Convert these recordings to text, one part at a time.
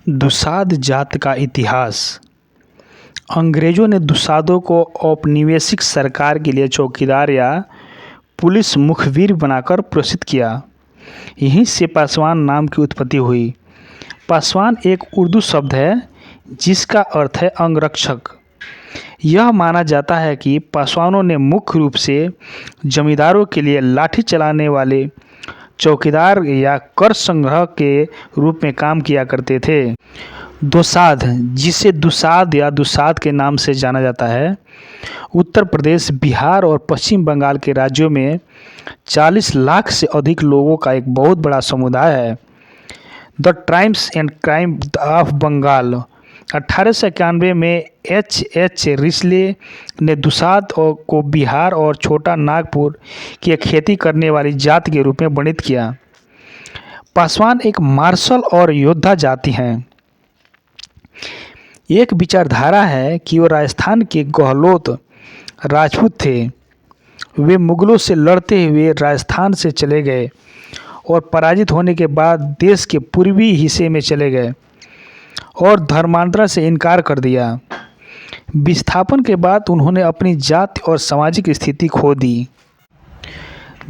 दुसाध जात का इतिहास। अंग्रेजों ने दुसाधों को औपनिवेशिक सरकार के लिए चौकीदार या पुलिस मुखबिर बनाकर प्रोत्साहित किया। यहीं से पासवान नाम की उत्पत्ति हुई। पासवान एक उर्दू शब्द है जिसका अर्थ है अंगरक्षक। यह माना जाता है कि पासवानों ने मुख्य रूप से जमींदारों के लिए लाठी चलाने वाले चौकीदार या कर संग्रह के रूप में काम किया करते थे। दोसाध, जिसे दुसाध या दुसाध के नाम से जाना जाता है, उत्तर प्रदेश, बिहार और पश्चिम बंगाल के राज्यों में 40 लाख से अधिक लोगों का एक बहुत बड़ा समुदाय है। The tribes and crime of Bengal 1891 में H. रिस्ले ने दुसाध को बिहार और छोटा नागपुर की एक खेती करने वाली जाति के रूप में वर्णित किया। पासवान एक मार्शल और योद्धा जाति हैं। एक विचारधारा है कि वो राजस्थान के गहलोत राजपूत थे। वे मुगलों से लड़ते हुए राजस्थान से चले गए और पराजित होने के बाद देश के पूर्वी हिस्से में चले गए और धर्मांतरण से इनकार कर दिया। विस्थापन के बाद उन्होंने अपनी जाति और सामाजिक स्थिति खो दी,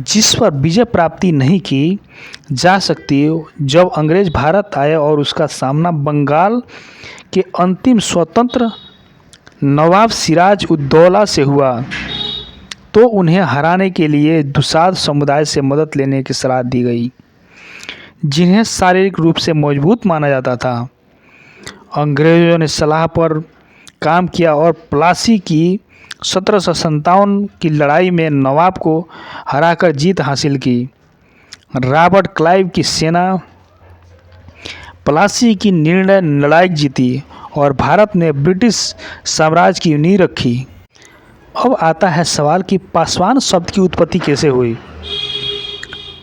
जिस पर विजय प्राप्ति नहीं की जा सकती। जब अंग्रेज भारत आए और उसका सामना बंगाल के अंतिम स्वतंत्र नवाब सिराज उद्दौला से हुआ, तो उन्हें हराने के लिए दुसाध समुदाय से मदद लेने की सलाह दी गई, जिन्हें शारीरिक रूप से मजबूत माना जाता था। अंग्रेज़ों ने सलाह पर काम किया और प्लासी की 1757 की लड़ाई में नवाब को हराकर जीत हासिल की। रॉबर्ट क्लाइव की सेना प्लासी की निर्णय लड़ाई जीती और भारत ने ब्रिटिश साम्राज्य की नींव रखी। अब आता है सवाल कि पासवान शब्द की उत्पत्ति कैसे हुई।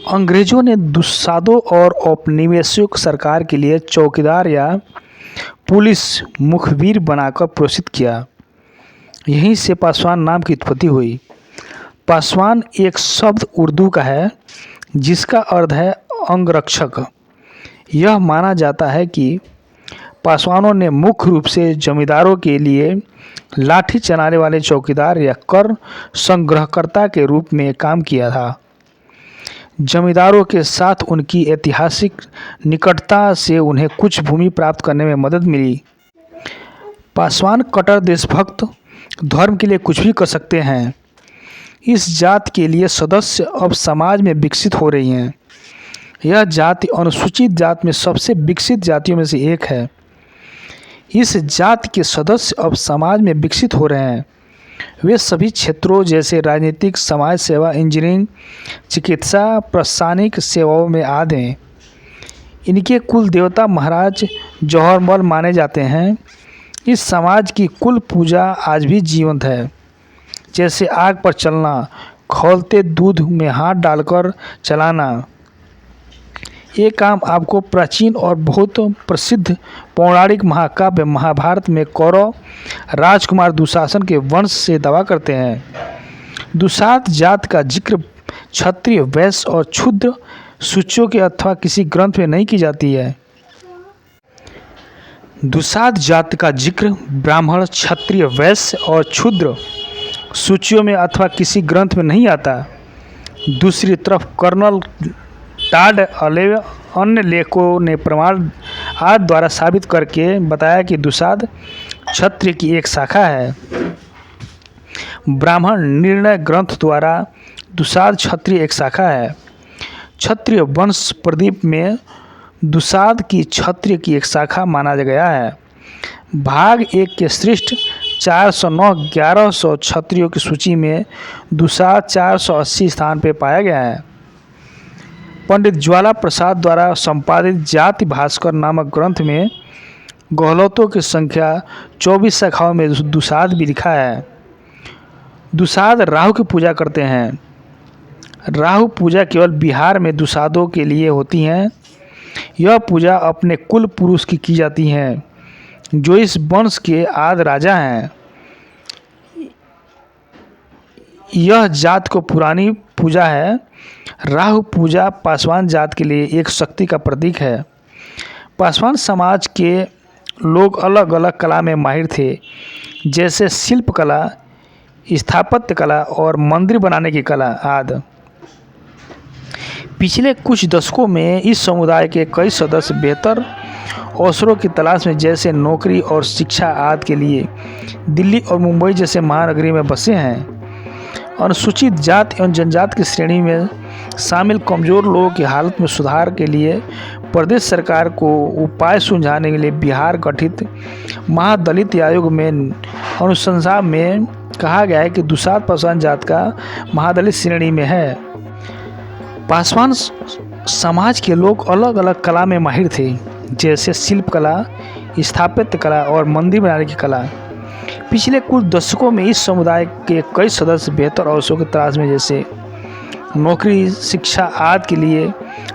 अंग्रेजों ने दुसाधों और औपनिवेशिक सरकार के लिए चौकीदार या पुलिस मुखबिर बनाकर प्रोत्साहित किया। यहीं से पासवान नाम की उत्पत्ति हुई। पासवान एक शब्द उर्दू का है जिसका अर्थ है अंगरक्षक। यह माना जाता है कि पासवानों ने मुख्य रूप से जमींदारों के लिए लाठी चलाने वाले चौकीदार या कर संग्रहकर्ता के रूप में काम किया था। जमींदारों के साथ उनकी ऐतिहासिक निकटता से उन्हें कुछ भूमि प्राप्त करने में मदद मिली। पासवान कट्टर देशभक्त धर्म के लिए कुछ भी कर सकते हैं। इस जाति के लिए सदस्य अब समाज में विकसित हो रही हैं। यह जाति अनुसूचित जाति में सबसे विकसित जातियों में से एक है। इस जाति के सदस्य अब समाज में विकसित हो रहे हैं। वे सभी क्षेत्रों जैसे राजनीतिक, समाज सेवा, इंजीनियरिंग, चिकित्सा, प्रशासनिक सेवाओं में आदि हैं। इनके कुल देवता महाराज जौहरमल माने जाते हैं। इस समाज की कुल पूजा आज भी जीवंत है, जैसे आग पर चलना, खौलते दूध में हाथ डालकर चलाना। ये काम आपको प्राचीन और बहुत प्रसिद्ध पौराणिक महाकाव्य महाभारत में कौरव राजकुमार दुशासन के वंश से दावा करते हैं। दुसाध जात का जिक्र क्षत्रिय, वैश्य और शूद्र सूचियों के अथवा किसी ग्रंथ में नहीं की जाती है। दुसाध जात का जिक्र ब्राह्मण, क्षत्रिय, वैश्य और शूद्र सूचियों में अथवा किसी ग्रंथ में नहीं आता। दूसरी तरफ कर्नल टॉड अलेव अन्य लेखकों ने प्रमाण आदि द्वारा साबित करके बताया कि दुसाध क्षत्रिय की एक शाखा है। ब्राह्मण निर्णय ग्रंथ द्वारा दुसाध क्षत्रिय एक शाखा है। क्षत्रिय वंश प्रदीप में दुसाध की क्षत्रिय की एक शाखा माना गया है। भाग 1 के श्रेष्ठ 409-1100 क्षत्रियों की सूची में दुसाध 480 स्थान पर पाया गया है। पंडित ज्वाला प्रसाद द्वारा संपादित जाति भास्कर नामक ग्रंथ में गहलोतों की संख्या 24 शाखाओं में दुसाध भी लिखा है। दुसाध राहु की पूजा करते हैं। राहु पूजा केवल बिहार में दुसाधों के लिए होती है। यह पूजा अपने कुल पुरुष की जाती है, जो इस वंश के आदि राजा हैं। यह जात को पुरानी पूजा है। राहु पूजा पासवान जात के लिए एक शक्ति का प्रतीक है। पासवान समाज के लोग अलग अलग कला में माहिर थे, जैसे शिल्प कला, स्थापत्य कला और मंदिर बनाने की कला आदि। पिछले कुछ दशकों में इस समुदाय के कई सदस्य बेहतर अवसरों की तलाश में, जैसे नौकरी और शिक्षा आदि के लिए दिल्ली और मुंबई जैसे महानगरी में बसे हैं। अनुसूचित जाति एवं जनजाति की श्रेणी में शामिल कमज़ोर लोगों की हालत में सुधार के लिए प्रदेश सरकार को उपाय सुझाने के लिए बिहार गठित महादलित आयोग में अनुशंसा में कहा गया है कि दुसाध पासवान जात का महादलित श्रेणी में है। पासवान समाज के लोग अलग अलग कला में माहिर थे, जैसे शिल्प कला, स्थापत्य कला और मंदिर बनाने की कला। पिछले कुछ दशकों में इस समुदाय के कई सदस्य बेहतर अवसरों की तलाश में, जैसे नौकरी, शिक्षा आदि के लिए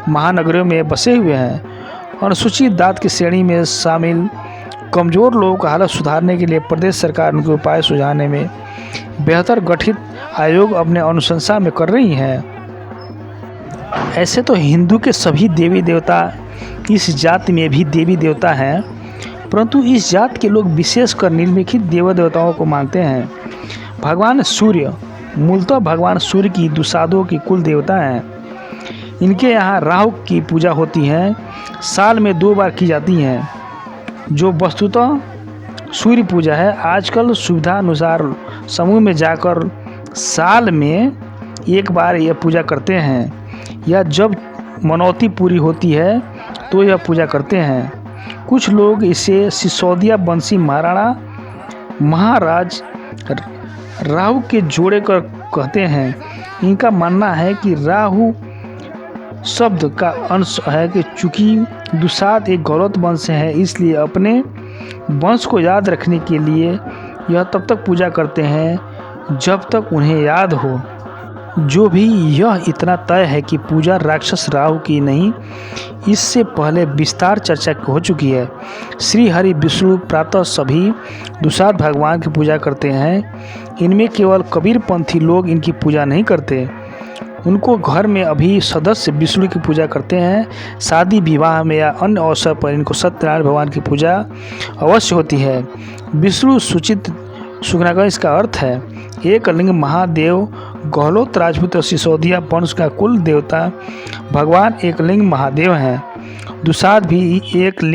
महानगरों में बसे हुए हैं। अनुसूचित जाति की श्रेणी में शामिल कमज़ोर लोगों का हालत सुधारने के लिए प्रदेश सरकार उनके उपाय सुझाने में बेहतर गठित आयोग अपने अनुशंसा में कर रही है। ऐसे तो हिंदू के सभी देवी देवता इस जाति में भी देवी देवता हैं, परंतु इस जाति के लोग विशेषकर निम्नलिखित देव देवताओं को मानते हैं। भगवान सूर्य मूलतः भगवान सूर्य की दुसाधों की कुल देवता हैं। इनके यहाँ राहु की पूजा होती है, साल में 2 बार की जाती है, जो वस्तुतः सूर्य पूजा है। आजकल सुविधा अनुसार समूह में जाकर साल में 1 बार यह पूजा करते हैं, या जब मनौती पूरी होती है तो यह पूजा करते हैं। कुछ लोग इसे सिसोदिया वंशी महाराणा महाराज राहु के जोड़े कर कहते हैं। इनका मानना है कि राहु शब्द का अंश है कि चूंकि दुसाध एक गौरव वंश है, इसलिए अपने वंश को याद रखने के लिए यह तब तक पूजा करते हैं जब तक उन्हें याद हो। जो भी यह इतना तय है कि पूजा राक्षस राहु की नहीं, इससे पहले विस्तार चर्चा हो चुकी है। श्री हरि विष्णु प्रातः सभी दुसाध भगवान की पूजा करते हैं। इनमें केवल कबीरपंथी लोग इनकी पूजा नहीं करते, उनको घर में अभी सदस्य विष्णु की पूजा करते हैं। शादी विवाह में या अन्य अवसर पर इनको सत्यनारायण भगवान की पूजा अवश्य होती है। विष्णु सूचित सुगनागण इसका अर्थ है एक लिंग महादेव। गहलोत राजपूत और सिसोदिया वंश का कुल देवता भगवान एक लिंग महादेव हैं। दुसाध भी एक लिंग